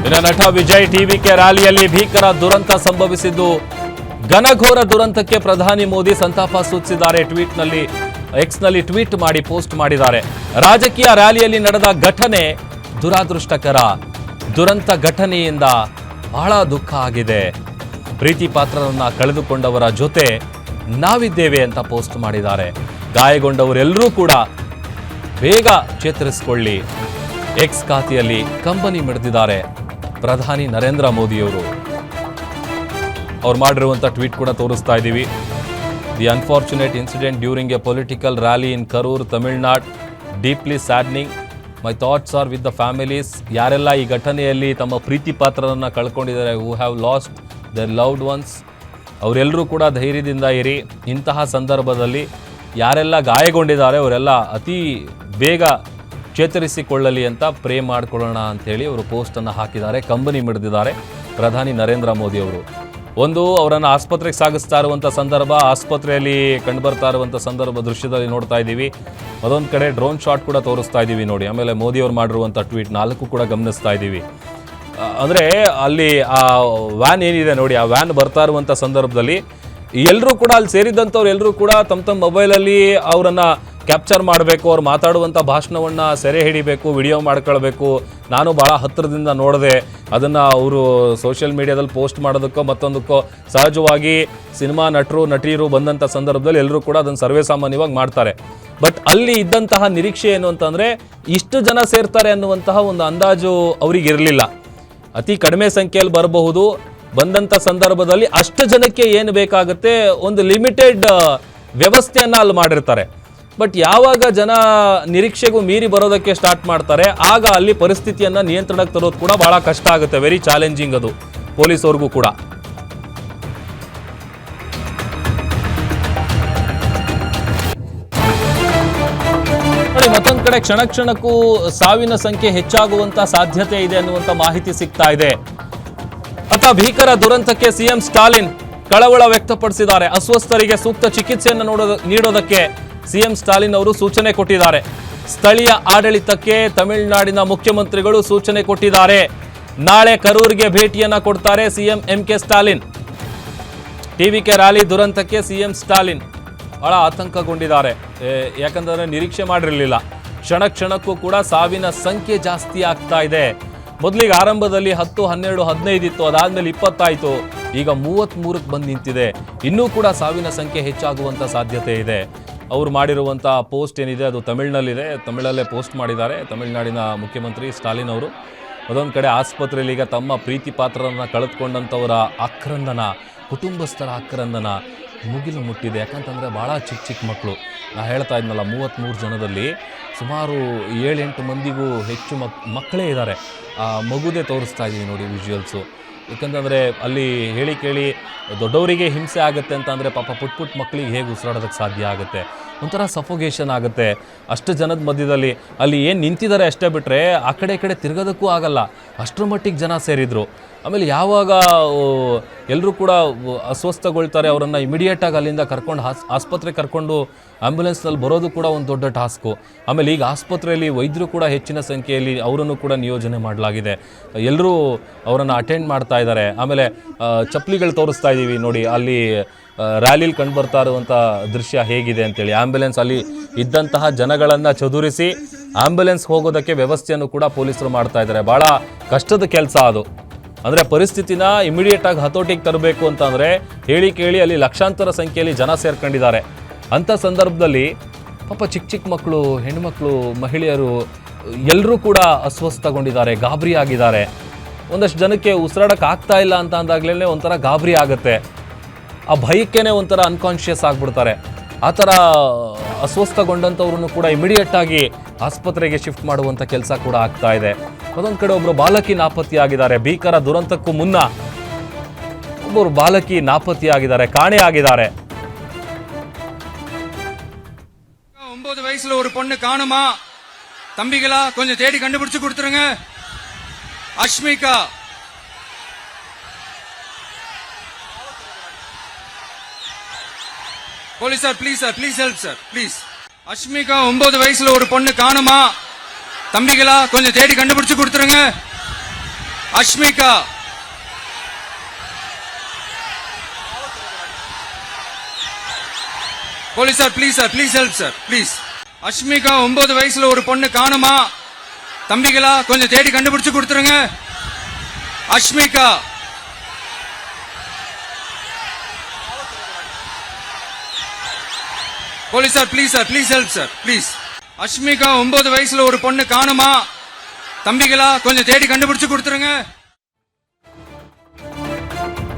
ಇನ್ನು ನಟ ವಿಜಯ್ ಟಿವಿಕೆ ರ್ಯಾಲಿಯಲ್ಲಿ ಭೀಕರ ದುರಂತ ಸಂಭವಿಸಿದ್ದು ಘನಘೋರ ದುರಂತಕ್ಕೆ ಪ್ರಧಾನಿ ಮೋದಿ ಸಂತಾಪ ಸೂಚಿಸಿದ್ದಾರೆ. ಎಕ್ಸ್ನಲ್ಲಿ ಟ್ವೀಟ್ ಮಾಡಿ ಪೋಸ್ಟ್ ಮಾಡಿದ್ದಾರೆ. ರಾಜಕೀಯ ರ್ಯಾಲಿಯಲ್ಲಿ ನಡೆದ ಘಟನೆ ದುರಾದೃಷ್ಟಕರ. ದುರಂತ ಘಟನೆಯಿಂದ ಬಹಳ ದುಃಖ ಆಗಿದೆ. ಪ್ರೀತಿ ಪಾತ್ರರನ್ನ ಕಳೆದುಕೊಂಡವರ ಜೊತೆ ನಾವಿದ್ದೇವೆ ಅಂತ ಪೋಸ್ಟ್ ಮಾಡಿದ್ದಾರೆ. ಗಾಯಗೊಂಡವರೆಲ್ಲರೂ ಕೂಡ ಬೇಗ ಚೇತರಿಸಿಕೊಳ್ಳಿ. ಎಕ್ಸ್ ಖಾತೆಯಲ್ಲಿ ಕಂಬನಿ ಮಿಡಿದಿದ್ದಾರೆ ಪ್ರಧಾನಿ ನರೇಂದ್ರ ಮೋದಿಯವರು. ಅವ್ರು ಮಾಡಿರುವಂಥ ಟ್ವೀಟ್ ಕೂಡ ತೋರಿಸ್ತಾ ಇದ್ದೀವಿ. The unfortunate incident during a political rally in Karur, Tamil Nadu, deeply saddening. My thoughts are with the families. ಯಾರೆಲ್ಲ ಈ ಘಟನೆಯಲ್ಲಿ ತಮ್ಮ ಪ್ರೀತಿ ಪಾತ್ರರನ್ನು ಕಳ್ಕೊಂಡಿದ್ದಾರೆ, who have lost their loved ones, ಅವರೆಲ್ಲರೂ ಕೂಡ ಧೈರ್ಯದಿಂದ ಇರಿ. ಇಂತಹ ಸಂದರ್ಭದಲ್ಲಿ ಯಾರೆಲ್ಲ ಗಾಯಗೊಂಡಿದ್ದಾರೆ ಅವರೆಲ್ಲ ಅತಿ ಬೇಗ ಚೇತರಿಸಿಕೊಳ್ಳಲಿ ಅಂತ ಪ್ರೇ ಮಾಡಿಕೊಳ್ಳೋಣ ಅಂಥೇಳಿ ಅವರು ಪೋಸ್ಟನ್ನು ಹಾಕಿದ್ದಾರೆ. ಕಂಬನಿ ಮಿಡಿದಿದ್ದಾರೆ ಪ್ರಧಾನಿ ನರೇಂದ್ರ ಮೋದಿ ಅವರು. ಒಂದು, ಅವರನ್ನು ಆಸ್ಪತ್ರೆಗೆ ಸಾಗಿಸ್ತಾ ಇರುವಂಥ ಸಂದರ್ಭ, ಆಸ್ಪತ್ರೆಯಲ್ಲಿ ಕಂಡುಬರ್ತಾ ಇರುವಂಥ ಸಂದರ್ಭ ದೃಶ್ಯದಲ್ಲಿ ನೋಡ್ತಾ ಇದ್ದೀವಿ. ಅದೊಂದು ಕಡೆ ಡ್ರೋನ್ ಶಾಟ್ ಕೂಡ ತೋರಿಸ್ತಾ ಇದ್ದೀವಿ ನೋಡಿ. ಆಮೇಲೆ ಮೋದಿ ಅವರು ಮಾಡಿರುವಂಥ ಟ್ವೀಟ್ 4 ಕೂಡ ಗಮನಿಸ್ತಾ ಇದ್ದೀವಿ. ಅಂದರೆ ಅಲ್ಲಿ ಆ ವ್ಯಾನ್ ಏನಿದೆ ನೋಡಿ, ಆ ವ್ಯಾನ್ ಬರ್ತಾ ಇರುವಂಥ ಸಂದರ್ಭದಲ್ಲಿ ಎಲ್ಲರೂ ಕೂಡ ಅಲ್ಲಿ ಸೇರಿದ್ದಂಥವ್ರು ಎಲ್ಲರೂ ಕೂಡ ತಮ್ಮ ಮೊಬೈಲಲ್ಲಿ ಅವರನ್ನು ಕ್ಯಾಪ್ಚರ್ ಮಾಡಬೇಕು, ಅವ್ರು ಮಾತಾಡುವಂಥ ಭಾಷಣವನ್ನು ಸೆರೆ ಹಿಡಿಬೇಕು, ವಿಡಿಯೋ ಮಾಡ್ಕೊಳ್ಬೇಕು. ನಾನು ಭಾಳ ಹತ್ತಿರದಿಂದ ನೋಡಿದೆ ಅದನ್ನು. ಅವರು ಸೋಷಿಯಲ್ ಮೀಡಿಯಾದಲ್ಲಿ ಪೋಸ್ಟ್ ಮಾಡೋದಕ್ಕೋ ಮತ್ತೊಂದಕ್ಕೋ ಸಹಜವಾಗಿ ಸಿನಿಮಾ ನಟಿಯರು ಬಂದಂಥ ಸಂದರ್ಭದಲ್ಲಿ ಎಲ್ಲರೂ ಕೂಡ ಅದನ್ನು ಸರ್ವೇ ಸಾಮಾನ್ಯವಾಗಿ ಮಾಡ್ತಾರೆ. ಬಟ್ ಅಲ್ಲಿ ಇದ್ದಂತಹ ನಿರೀಕ್ಷೆ ಏನು ಅಂತಂದರೆ ಇಷ್ಟು ಜನ ಸೇರ್ತಾರೆ ಅನ್ನುವಂತಹ ಒಂದು ಅಂದಾಜು ಅವರಿಗೆ ಇರಲಿಲ್ಲ. ಅತಿ ಕಡಿಮೆ ಸಂಖ್ಯೆಯಲ್ಲಿ ಬರಬಹುದು. ಬಂದಂಥ ಸಂದರ್ಭದಲ್ಲಿ ಅಷ್ಟು ಜನಕ್ಕೆ ಏನು ಬೇಕಾಗುತ್ತೆ ಒಂದು ಲಿಮಿಟೆಡ್ ವ್ಯವಸ್ಥೆಯನ್ನು ಅಲ್ಲಿ ಮಾಡಿರ್ತಾರೆ. ಬಟ್ ಯಾವಾಗ ಜನ ನಿರೀಕ್ಷೆಗೂ ಮೀರಿ ಬರೋದಕ್ಕೆ ಸ್ಟಾರ್ಟ್ ಮಾಡ್ತಾರೆ ಆಗ ಅಲ್ಲಿ ಪರಿಸ್ಥಿತಿಯನ್ನು ನಿಯಂತ್ರಣಕ್ಕೆ ತರೋದು ಕೂಡ ಬಹಳ ಕಷ್ಟ ಆಗುತ್ತೆ. ವೆರಿ ಚಾಲೆಂಜಿಂಗ್ ಅದು ಪೊಲೀಸವ್ರಿಗೂ ಕೂಡ. ನೋಡಿ, ಮತ್ತೊಂದು ಕಡೆ ಕ್ಷಣಕ್ಕೂ ಸಾವಿನ ಸಂಖ್ಯೆ ಹೆಚ್ಚಾಗುವಂತ ಸಾಧ್ಯತೆ ಇದೆ ಅನ್ನುವಂತ ಮಾಹಿತಿ ಸಿಗ್ತಾ ಇದೆ. ಅತ ಭೀಕರ ದುರಂತಕ್ಕೆ ಸಿಎಂ ಸ್ಟಾಲಿನ್ ಕಳವಳ ವ್ಯಕ್ತಪಡಿಸಿದ್ದಾರೆ. ಅಸ್ವಸ್ಥರಿಗೆ ಸೂಕ್ತ ಚಿಕಿತ್ಸೆಯನ್ನು ನೀಡೋದಕ್ಕೆ ಸಿಎಂ ಸ್ಟಾಲಿನ್ ಅವರು ಸೂಚನೆ ಕೊಟ್ಟಿದ್ದಾರೆ. ಸ್ಥಳೀಯ ಆಡಳಿತಕ್ಕೆ ತಮಿಳುನಾಡಿನ ಮುಖ್ಯಮಂತ್ರಿಗಳು ಸೂಚನೆ ಕೊಟ್ಟಿದ್ದಾರೆ. ನಾಳೆ ಕರೂರ್ಗೆ ಭೇಟಿಯನ್ನ ಕೊಡ್ತಾರೆ ಸಿಎಂ ಎಂಕೆ ಸ್ಟಾಲಿನ್. ಟಿವಿಕೆ ರ್ಯಾಲಿ ದುರಂತಕ್ಕೆ ಸಿಎಂ ಸ್ಟಾಲಿನ್ ಬಹಳ ಆತಂಕಗೊಂಡಿದ್ದಾರೆ. ಯಾಕಂದ್ರೆ ನಿರೀಕ್ಷೆ ಮಾಡಿರಲಿಲ್ಲ. ಕ್ಷಣಕ್ಕೂ ಕೂಡ ಸಾವಿನ ಸಂಖ್ಯೆ ಜಾಸ್ತಿ ಆಗ್ತಾ ಇದೆ. ಮೊದಲಿಗೆ ಆರಂಭದಲ್ಲಿ 10, 12, 15 ಇತ್ತು, ಅದಾದ್ಮೇಲೆ 20 ಆಯಿತು, ಈಗ 33ಕ್ಕೆ ಬಂದು ನಿಂತಿದೆ. ಇನ್ನೂ ಕೂಡ ಸಾವಿನ ಸಂಖ್ಯೆ ಹೆಚ್ಚಾಗುವಂಥ ಸಾಧ್ಯತೆ ಇದೆ. ಅವರು ಮಾಡಿರುವಂಥ ಪೋಸ್ಟ್ ಏನಿದೆ ಅದು ತಮಿಳಿನಲ್ಲಿದೆ, ತಮಿಳಲ್ಲೇ ಪೋಸ್ಟ್ ಮಾಡಿದ್ದಾರೆ ತಮಿಳುನಾಡಿನ ಮುಖ್ಯಮಂತ್ರಿ ಸ್ಟಾಲಿನ್ ಅವರು. ಅದೊಂದು ಕಡೆ ಆಸ್ಪತ್ರೆಯಲ್ಲಿ ಈಗ ತಮ್ಮ ಪ್ರೀತಿ ಪಾತ್ರರನ್ನು ಕಳೆದುಕೊಂಡಂಥವರ ಆಕ್ರಂದನ, ಕುಟುಂಬಸ್ಥರ ಆಕ್ರಂದನ ಮುಗಿಲು ಮುಟ್ಟಿದೆ. ಯಾಕಂತಂದರೆ ಭಾಳ ಚಿಕ್ಕ ಮಕ್ಕಳು. ನಾನು ಹೇಳ್ತಾ ಇದ್ನಲ್ಲ, 33 ಜನದಲ್ಲಿ ಸುಮಾರು 7-8 ಮಂದಿಗೂ ಹೆಚ್ಚು ಮಕ್ಕಳೇ ಇದ್ದಾರೆ. ಆ ಮಗುದೇ ತೋರಿಸ್ತಾ ಇದ್ದೀವಿ ನೋಡಿ ವಿಜುವಲ್ಸು. ಯಾಕಂತಂದರೆ ಅಲ್ಲಿ ಹೇಳಿ ಕೇಳಿ ದೊಡ್ಡವರಿಗೆ ಹಿಂಸೆ ಆಗುತ್ತೆ ಅಂತ ಅಂದರೆ ಪಾಪ ಪುಟ್ಟ ಮಕ್ಕಳಿಗೆ ಹೇಗೆ ಉಸಿರಾಡೋದಕ್ಕೆ ಸಾಧ್ಯ ಆಗುತ್ತೆ? ಒಂಥರ ಸಫೋಗೇಷನ್ ಆಗುತ್ತೆ ಅಷ್ಟು ಜನದ ಮಧ್ಯದಲ್ಲಿ. ಅಲ್ಲಿ ಏನು ನಿಂತಿದ್ದಾರೆ ಅಷ್ಟೇ ಬಿಟ್ಟರೆ ಆ ಕಡೆ ಈ ಕಡೆ ತಿರ್ಗೋದಕ್ಕೂ ಆಗಲ್ಲ, ಅಷ್ಟರ ಮಟ್ಟಿಗೆ ಜನ ಸೇರಿದ್ರು. ಆಮೇಲೆ ಯಾವಾಗ ಎಲ್ಲರೂ ಕೂಡ ಅಸ್ವಸ್ಥಗೊಳ್ತಾರೆ ಅವರನ್ನು ಇಮಿಡಿಯೇಟಾಗಿ ಅಲ್ಲಿಂದ ಕರ್ಕೊಂಡು ಆಸ್ಪತ್ರೆಗೆ ಕರ್ಕೊಂಡು ಆ್ಯಂಬುಲೆನ್ಸ್ನಲ್ಲಿ ಬರೋದು ಕೂಡ ಒಂದು ದೊಡ್ಡ ಟಾಸ್ಕು. ಆಮೇಲೆ ಈಗ ಆಸ್ಪತ್ರೆಯಲ್ಲಿ ವೈದ್ಯರು ಕೂಡ ಹೆಚ್ಚಿನ ಸಂಖ್ಯೆಯಲ್ಲಿ ಅವರನ್ನು ಕೂಡ ನಿಯೋಜನೆ ಮಾಡಲಾಗಿದೆ. ಎಲ್ಲರೂ ಅವರನ್ನು ಅಟೆಂಡ್ ಮಾಡ್ತಾ ಇದ್ದಾರೆ. ಆಮೇಲೆ ಚಪ್ಪಲಿಗಳು ತೋರಿಸ್ತಾ ಇದ್ದೀವಿ ನೋಡಿ, ಅಲ್ಲಿ ರ್ಯಾಲಿಲಿ ಕಂಡು ಬರ್ತಾ ಇರುವಂಥ ದೃಶ್ಯ ಹೇಗಿದೆ ಅಂತೇಳಿ. ಆ್ಯಂಬುಲೆನ್ಸ್ ಅಲ್ಲಿ ಇದ್ದಂತಹ ಜನಗಳನ್ನು ಚದುರಿಸಿ ಆ್ಯಂಬುಲೆನ್ಸ್ ಹೋಗೋದಕ್ಕೆ ವ್ಯವಸ್ಥೆಯನ್ನು ಕೂಡ ಪೊಲೀಸರು ಮಾಡ್ತಾ ಇದ್ದಾರೆ. ಭಾಳ ಕಷ್ಟದ ಕೆಲಸ ಅದು. ಅಂದರೆ ಪರಿಸ್ಥಿತಿನ ಇಮಿಡಿಯೇಟಾಗಿ ಹತೋಟಿಗೆ ತರಬೇಕು ಅಂತಂದರೆ ಹೇಳಿ ಕೇಳಿ ಅಲ್ಲಿ ಲಕ್ಷಾಂತರ ಸಂಖ್ಯೆಯಲ್ಲಿ ಜನ ಸೇರ್ಕೊಂಡಿದ್ದಾರೆ. ಅಂಥ ಸಂದರ್ಭದಲ್ಲಿ ಪಾಪ ಚಿಕ್ಕ ಮಕ್ಕಳು, ಹೆಣ್ಮಕ್ಳು, ಮಹಿಳೆಯರು ಎಲ್ಲರೂ ಕೂಡ ಅಸ್ವಸ್ಥಗೊಂಡಿದ್ದಾರೆ, ಗಾಬರಿ ಆಗಿದ್ದಾರೆ. ಒಂದಷ್ಟು ಜನಕ್ಕೆ ಉಸಿರಾಡೋಕ್ಕೆ ಆಗ್ತಾ ಇಲ್ಲ ಅಂತ ಅಂದಾಗಲೇ ಒಂಥರ ಗಾಬರಿ ಆಗುತ್ತೆ. ಆ ಭಯಕ್ಕೇನೆ ಒಂಥರ ಅನ್ಕಾನ್ಷಿಯಸ್ ಆಗಿಬಿಡ್ತಾರೆ. ಆ ಥರ ಅಸ್ವಸ್ಥಗೊಂಡಂಥವ್ರನ್ನು ಕೂಡ ಇಮಿಡಿಯೇಟಾಗಿ ಆಸ್ಪತ್ರೆಗೆ ಶಿಫ್ಟ್ ಮಾಡುವಂಥ ಕೆಲಸ ಕೂಡ ಆಗ್ತಾ ಇದೆ. ಅದೊಂದು ಕಡೆ ಒಬ್ಬರು ಬಾಲಕಿ ನಾಪತ್ತೆಯಾಗಿದ್ದಾರೆ. ಭೀಕರ ದುರಂತಕ್ಕೂ ಮುನ್ನ ಒಬ್ಬರು ಬಾಲಕಿ ನಾಪತ್ತೆಯಾಗಿದ್ದಾರೆ, ಕಾಣೆಯಾಗಿದ್ದಾರೆ. 9 வயசுல ஒரு பொண்ணு காணுமா? தம்பிகளா கொஞ்சம் தேடி கண்டுபிடிச்சு கொடுத்துருங்க. Ashmika. Police sir, please help sir, please. Ashmika 9 வயசுல ஒரு பொண்ணு காணுமா? தம்பிகளா கொஞ்சம் தேடி கண்டுபிடிச்சு கொடுத்துருங்க. Ashmika police sir please help sir please. Ashmika 9 வயசுல ஒரு பொண்ணு காணுமா தம்பிகளா, கொஞ்சம் தேடி கண்டுபிடிச்சு கொடுத்துருங்க. Ashmika police sir please help sir please. Ashmika 9 வயசுல ஒரு பொண்ணு காணுமா தம்பிகளா, கொஞ்சம் தேடி கண்டுபிடிச்சு கொடுத்துருங்க.